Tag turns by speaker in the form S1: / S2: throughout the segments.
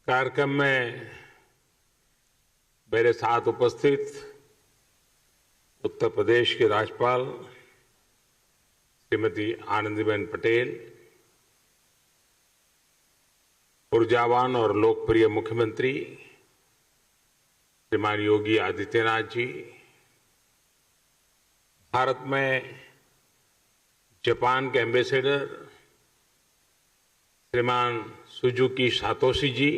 S1: कार्यक्रम में मेरे साथ उपस्थित उत्तर प्रदेश के राज्यपाल श्रीमती आनंदीबेन पटेल, ऊर्जावान और लोकप्रिय मुख्यमंत्री श्रीमान योगी आदित्यनाथ जी, भारत में जापान के एम्बेसडर श्रीमान सुजुकी सातोशी जी,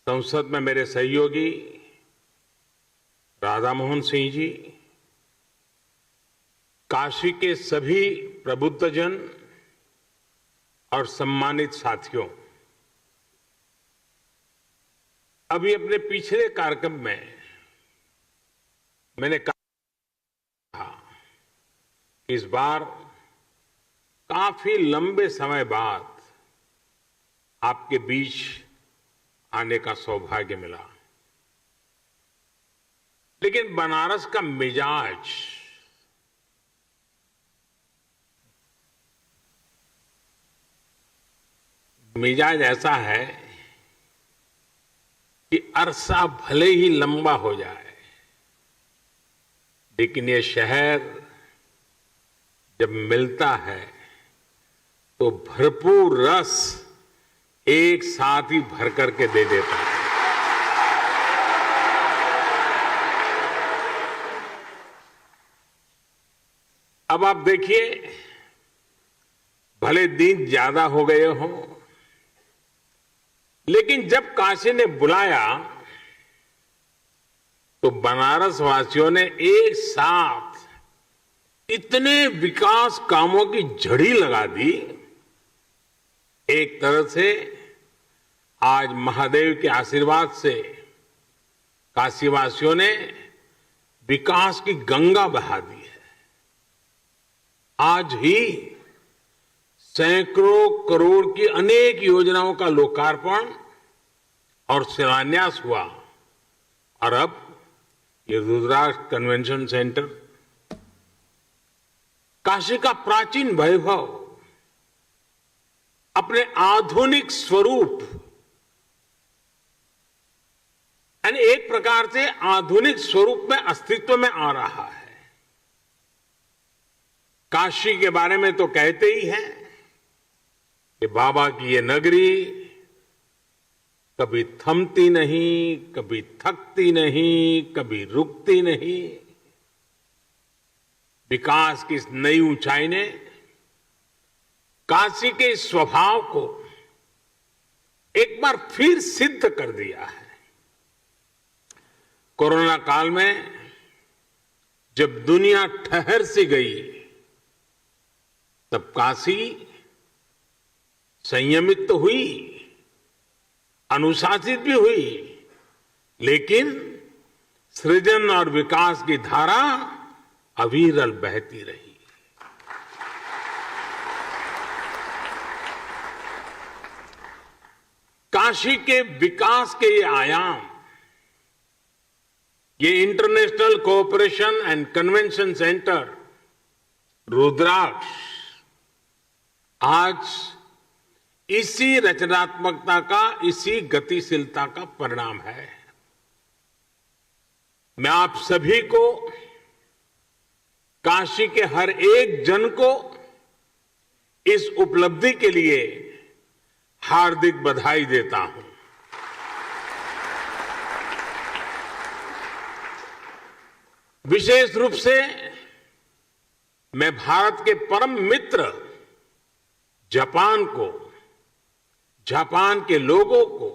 S1: संसद में मेरे सहयोगी राधा मोहन सिंह जी, काशी के सभी प्रबुद्धजन और सम्मानित साथियों, अभी अपने पिछले कार्यक्रम में मैंने कहा कि इस बार काफी लंबे समय बाद आपके बीच आने का सौभाग्य मिला, लेकिन बनारस का मिजाज ऐसा है कि अरसा भले ही लंबा हो जाए, लेकिन ये शहर जब मिलता है तो भरपूर रस एक साथ ही भर करके दे देता है। अब आप देखिए, भले दिन ज्यादा हो गए हों, लेकिन जब काशी ने बुलाया तो बनारस वासियों ने एक साथ इतने विकास कामों की झड़ी लगा दी। एक तरह से आज महादेव के आशीर्वाद से काशीवासियों ने विकास की गंगा बहा दी है। आज ही सैकड़ों करोड़ की अनेक योजनाओं का लोकार्पण और शिलान्यास हुआ, और अब ये रुद्राक्ष कन्वेंशन सेंटर, काशी का प्राचीन वैभव अपने आधुनिक स्वरूप यानी एक प्रकार से आधुनिक स्वरूप में अस्तित्व में आ रहा है। काशी के बारे में तो कहते ही हैं कि बाबा की ये नगरी कभी थमती नहीं, कभी थकती नहीं, कभी रुकती नहीं। विकास की इस नई ऊंचाई ने काशी के स्वभाव को एक बार फिर सिद्ध कर दिया है। कोरोना काल में जब दुनिया ठहर सी गई, तब काशी संयमित तो हुई, अनुशासित भी हुई, लेकिन सृजन और विकास की धारा अविरल बहती रही। काशी के विकास के ये आयाम, ये international cooperation and convention centre Rudraksh आज इसी रचनात्मकता का, इसी गतिशीलता का परिणाम है। मैं आप सभी को, काशी के हर एक जन को इस उपलब्धि के लिए हार्दिक बधाई देता हूं। विशेष रूप से मैं भारत के परम मित्र जापान को, जापान के लोगों को,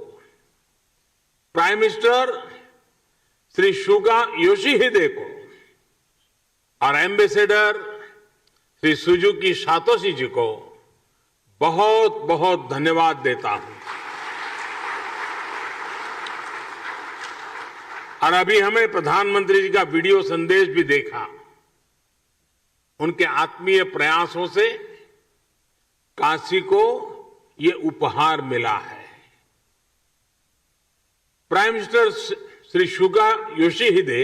S1: प्राइम मिनिस्टर श्री सुगा योशिहिदे को और एम्बेसडर श्री सुजुकी सातोशी जी को बहुत बहुत धन्यवाद देता हूं। और अभी हमें प्रधानमंत्री जी का वीडियो संदेश भी देखा। उनके आत्मीय प्रयासों से काशी को ये उपहार मिला है। प्राइम मिनिस्टर श्री सुगा योशिहिदे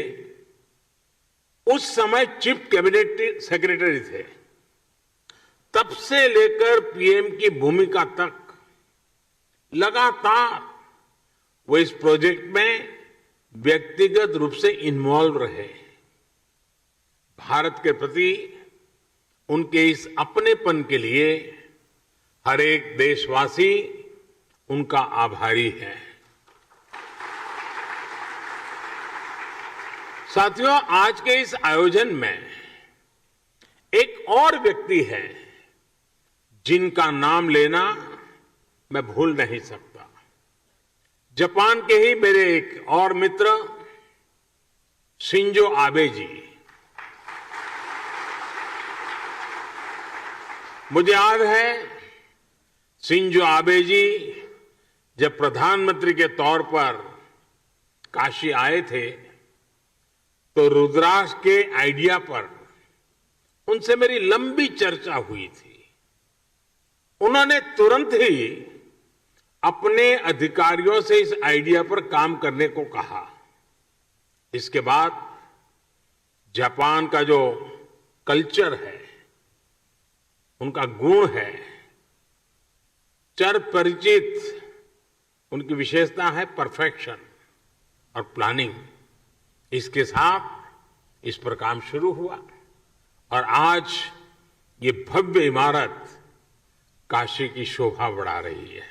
S1: उस समय चीफ कैबिनेट सेक्रेटरी थे। तब से लेकर पीएम की भूमिका तक लगातार वो इस प्रोजेक्ट में व्यक्तिगत रूप से इन्वॉल्व रहे। भारत के प्रति उनके इस अपनेपन के लिए हर एक देशवासी उनका आभारी है। साथियों, आज के इस आयोजन में एक और व्यक्ति है जिनका नाम लेना मैं भूल नहीं सकता। जापान के ही मेरे एक और मित्र शिंजो आबे जी। मुझे याद है शिंजो आबे जी जब प्रधानमंत्री के तौर पर काशी आए थे तो रुद्राक्ष के आइडिया पर उनसे मेरी लंबी चर्चा हुई थी। उन्होंने तुरंत ही अपने अधिकारियों से इस आइडिया पर काम करने को कहा। इसके बाद जापान का जो कल्चर है, उनका गुण है, चर परिचित, उनकी विशेषता है परफेक्शन और प्लानिंग। इसके साथ इस पर काम शुरू हुआ और आज ये भव्य इमारत काशी की शोभा बढ़ा रही है।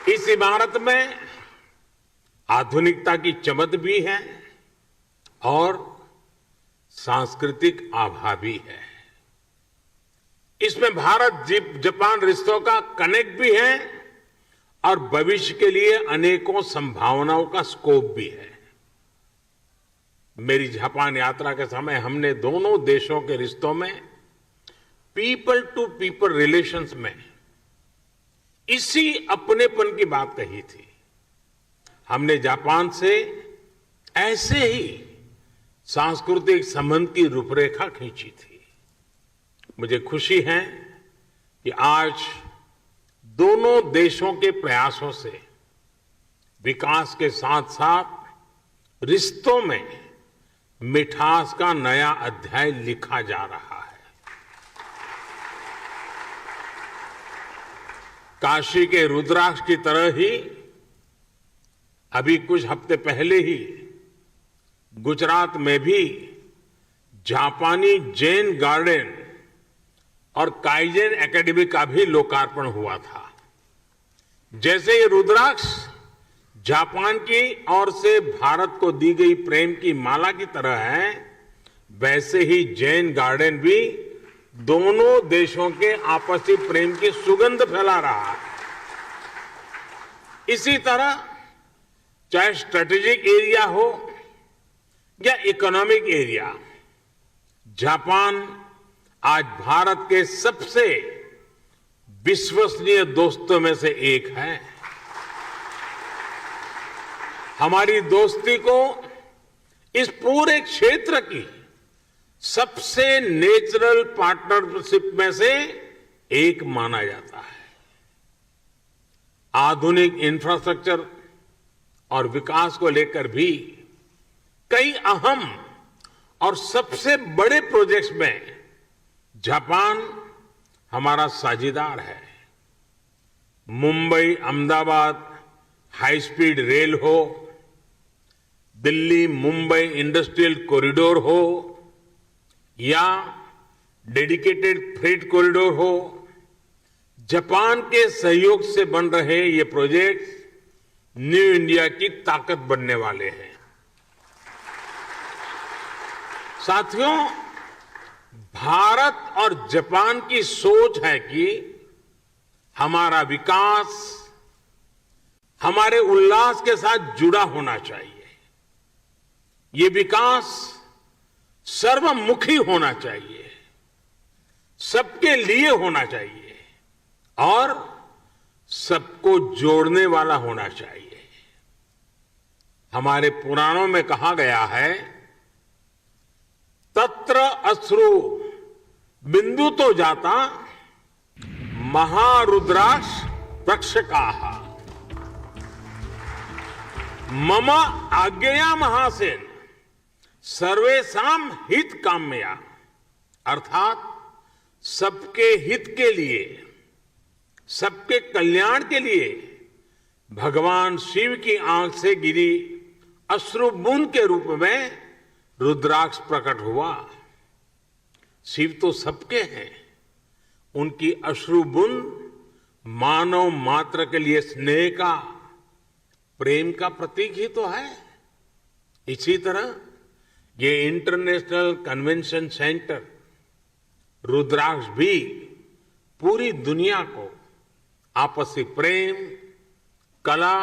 S1: इस इमारत में आधुनिकता की चमक भी है और सांस्कृतिक आभा भी है। इसमें भारत जापान रिश्तों का कनेक्ट भी है और भविष्य के लिए अनेकों संभावनाओं का स्कोप भी है। मेरी जापान यात्रा के समय हमने दोनों देशों के रिश्तों में पीपल टू पीपल रिलेशंस में इसी अपनेपन की बात कही थी। हमने जापान से ऐसे ही सांस्कृतिक संबंध की रूपरेखा खींची थी। मुझे खुशी है कि आज दोनों देशों के प्रयासों से विकास के साथ साथ रिश्तों में मिठास का नया अध्याय लिखा जा रहा है। काशी के रुद्राक्ष की तरह ही अभी कुछ हफ्ते पहले ही गुजरात में भी जापानी जैन गार्डन और काइजेन एकेडमी का भी लोकार्पण हुआ था। जैसे ये रुद्राक्ष जापान की ओर से भारत को दी गई प्रेम की माला की तरह है, वैसे ही जैन गार्डन भी दोनों देशों के आपसी प्रेम की सुगंध फैला रहा है। इसी तरह चाहे स्ट्रेटेजिक एरिया हो या इकोनॉमिक एरिया, जापान आज भारत के सबसे विश्वसनीय दोस्तों में से एक है। हमारी दोस्ती को इस पूरे क्षेत्र की सबसे नेचुरल पार्टनरशिप में से एक माना जाता है। आधुनिक इंफ्रास्ट्रक्चर और विकास को लेकर भी कई अहम और सबसे बड़े प्रोजेक्ट्स में जापान हमारा साझीदार है। Mumbai Ahmedabad high speed rail हो, दिल्ली मुंबई इंडस्ट्रियल कॉरिडोर हो या डेडिकेटेड फ्रेट कॉरिडोर हो, जापान के सहयोग से बन रहे ये प्रोजेक्ट न्यू इंडिया की ताकत बनने वाले हैं। साथियों, भारत और जापान की सोच है कि हमारा विकास हमारे उल्लास के साथ जुड़ा होना चाहिए। ये विकास सर्वमुखी होना चाहिए, सबके लिए होना चाहिए और सबको जोड़ने वाला होना चाहिए। हमारे पुराणों में कहा गया है, तत्र अश्रु बिंदु तो जाता महारुद्राक्ष प्रक्षकाः मम आज्ञया महासेन सर्वेषाम हित काम्या, अर्थात सबके हित के लिए सबके कल्याण के लिए भगवान शिव की आंख से गिरी अश्रु बूंद के रूप में रुद्राक्ष प्रकट हुआ। शिव तो सबके हैं, उनकी अश्रु बूंद मानव मात्र के लिए स्नेह का, प्रेम का प्रतीक ही तो है। इसी तरह ये इंटरनेशनल कन्वेंशन सेंटर रुद्राक्ष भी पूरी दुनिया को आपसी प्रेम, कला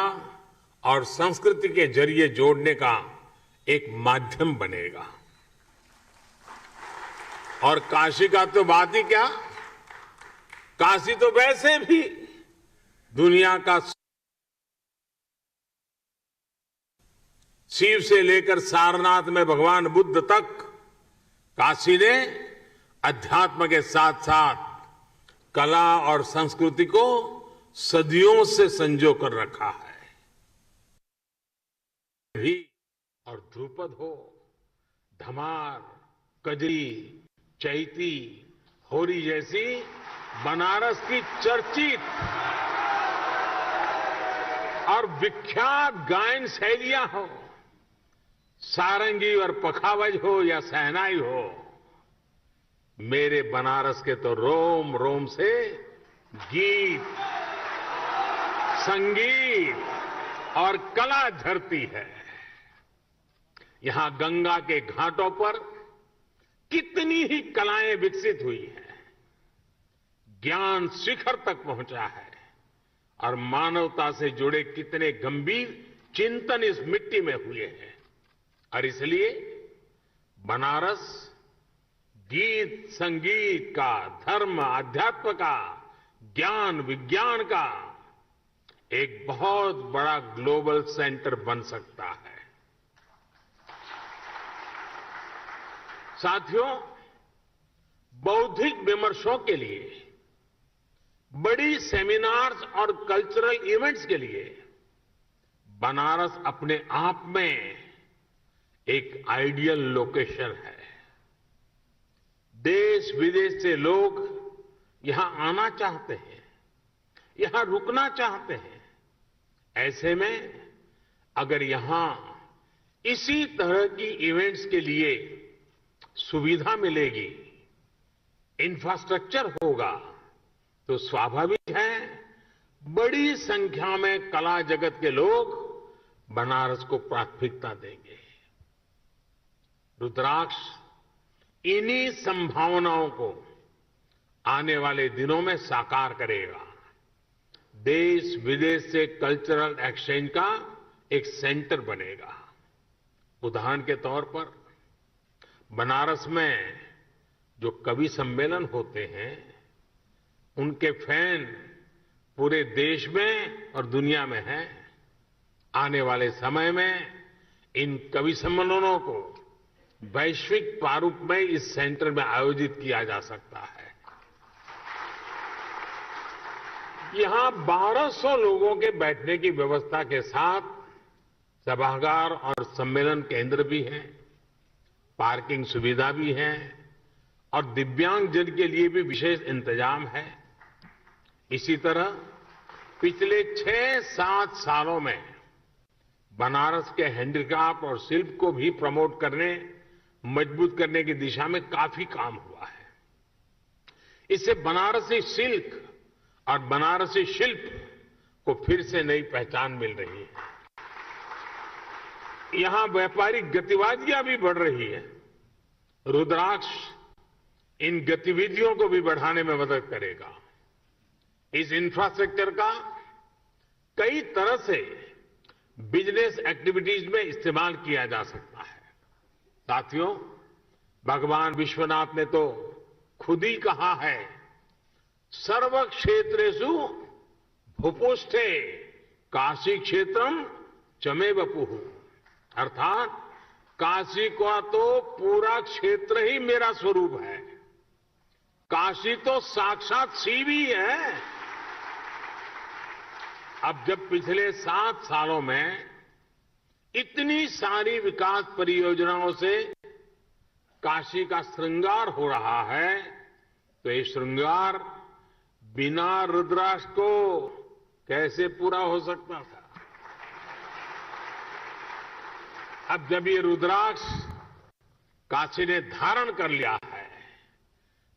S1: और संस्कृति के जरिए जोड़ने का एक माध्यम बनेगा। और काशी का तो बात ही क्या, काशी तो वैसे भी दुनिया का शिव से लेकर सारनाथ में भगवान बुद्ध तक काशी ने अध्यात्म के साथ साथ कला और संस्कृति को सदियों से संजो कर रखा है। भी और ध्रुपद हो, धमार, कजरी, चैती, होरी जैसी बनारस की चर्चित और विख्यात गायन शैलियां हो, सारंगी और पखावज हो या शहनाई हो, मेरे बनारस के तो रोम रोम से गीत, संगीत और कला झरती है। यहां गंगा के घाटों पर कितनी ही कलाएं विकसित हुई हैं, ज्ञान शिखर तक पहुंचा है और मानवता से जुड़े कितने गंभीर चिंतन इस मिट्टी में हुए हैं। और इसलिए बनारस गीत संगीत का, धर्म अध्यात्म का, ज्ञान विज्ञान का एक बहुत बड़ा ग्लोबल सेंटर बन सकता है। साथियों, बौद्धिक विमर्शों के लिए, बड़ी सेमिनार्स और कल्चरल इवेंट्स के लिए बनारस अपने आप में एक आइडियल लोकेशन है। देश विदेश से लोग यहां आना चाहते हैं, यहां रुकना चाहते हैं। ऐसे में अगर यहां इसी तरह की इवेंट्स के लिए सुविधा मिलेगी, इंफ्रास्ट्रक्चर होगा, तो स्वाभाविक है बड़ी संख्या में कला जगत के लोग बनारस को प्राथमिकता देंगे। रुद्राक्ष इन्हीं संभावनाओं को आने वाले दिनों में साकार करेगा। देश विदेश से कल्चरल एक्सचेंज का एक सेंटर बनेगा। उदाहरण के तौर पर बनारस में जो कवि सम्मेलन होते हैं, उनके फैन पूरे देश में और दुनिया में हैं। आने वाले समय में इन कवि सम्मेलनों को वैश्विक प्रारूप में इस सेंटर में आयोजित किया जा सकता है। यहां 1200 लोगों के बैठने की व्यवस्था के साथ सभागार और सम्मेलन केंद्र भी हैं, पार्किंग सुविधा भी है और दिव्यांगजन के लिए भी विशेष इंतजाम है। इसी तरह पिछले 6-7 सालों में बनारस के हैंडीक्राफ्ट और शिल्प को भी प्रमोट करने, मजबूत करने की दिशा में काफी काम हुआ है। इससे बनारसी सिल्क और बनारसी शिल्प को फिर से नई पहचान मिल रही है। यहां व्यापारिक गतिविधियां भी बढ़ रही है। रुद्राक्ष इन गतिविधियों को भी बढ़ाने में मदद करेगा। इस इंफ्रास्ट्रक्चर का कई तरह से बिजनेस एक्टिविटीज में इस्तेमाल किया जा सकता है। साथियों, भगवान विश्वनाथ ने तो खुद ही कहा है, सर्व क्षेत्रेषु भूपुष्ठे काशी क्षेत्रम चमे वपुः, अर्थात काशी का तो पूरा क्षेत्र ही मेरा स्वरूप है। काशी तो साक्षात शिव ही है। अब जब पिछले 7 सालों में इतनी सारी विकास परियोजनाओं से काशी का श्रृंगार हो रहा है, तो ये श्रृंगार बिना रुद्राक्ष को कैसे पूरा हो सकता था। अब जब ये रुद्राक्ष काशी ने धारण कर लिया है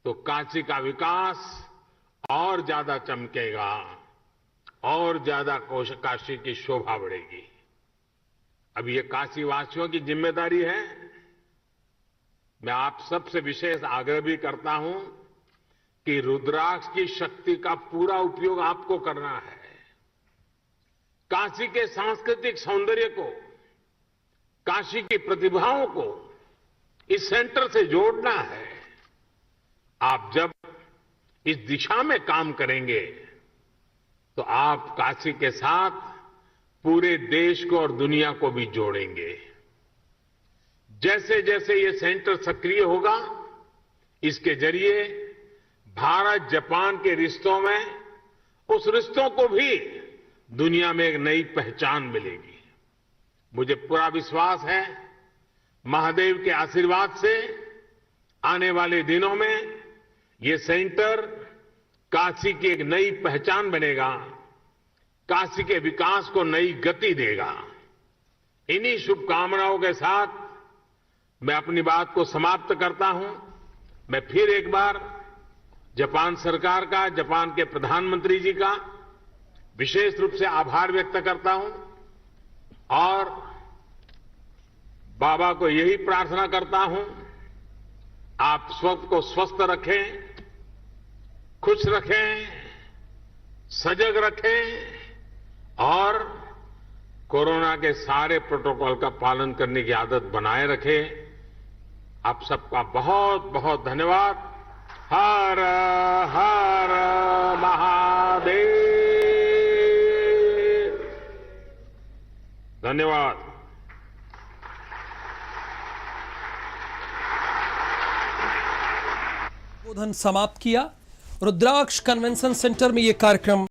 S1: तो काशी का विकास और ज्यादा चमकेगा और ज्यादा काशी की शोभा बढ़ेगी। अब ये काशी वासियों की जिम्मेदारी है। मैं आप सबसे विशेष आग्रह भी करता हूं कि रुद्राक्ष की शक्ति का पूरा उपयोग आपको करना है। काशी के सांस्कृतिक सौंदर्य को, काशी की प्रतिभाओं को इस सेंटर से जोड़ना है। आप जब इस दिशा में काम करेंगे तो आप काशी के साथ पूरे देश को और दुनिया को भी जोड़ेंगे। जैसे जैसे ये सेंटर सक्रिय होगा, इसके जरिए भारत जापान के रिश्तों में उस रिश्तों को भी दुनिया में एक नई पहचान मिलेगी। मुझे पूरा विश्वास है महादेव के आशीर्वाद से आने वाले दिनों में ये सेंटर काशी की एक नई पहचान बनेगा, काशी के विकास को नई गति देगा। इन्हीं शुभकामनाओं के साथ मैं अपनी बात को समाप्त करता हूं। मैं फिर एक बार जापान सरकार का, जापान के प्रधानमंत्री जी का विशेष रूप से आभार व्यक्त करता हूं और बाबा को यही प्रार्थना करता हूं, आप सबको स्वस्थ रखें, खुश रखें, सजग रखें और कोरोना के सारे प्रोटोकॉल का पालन करने की आदत बनाए रखें। आप सबका बहुत बहुत धन्यवाद। हर हर महादेव। धन्यवाद।
S2: संबोधन समाप्त किया। रुद्राक्ष कन्वेंशन सेंटर में यह कार्यक्रम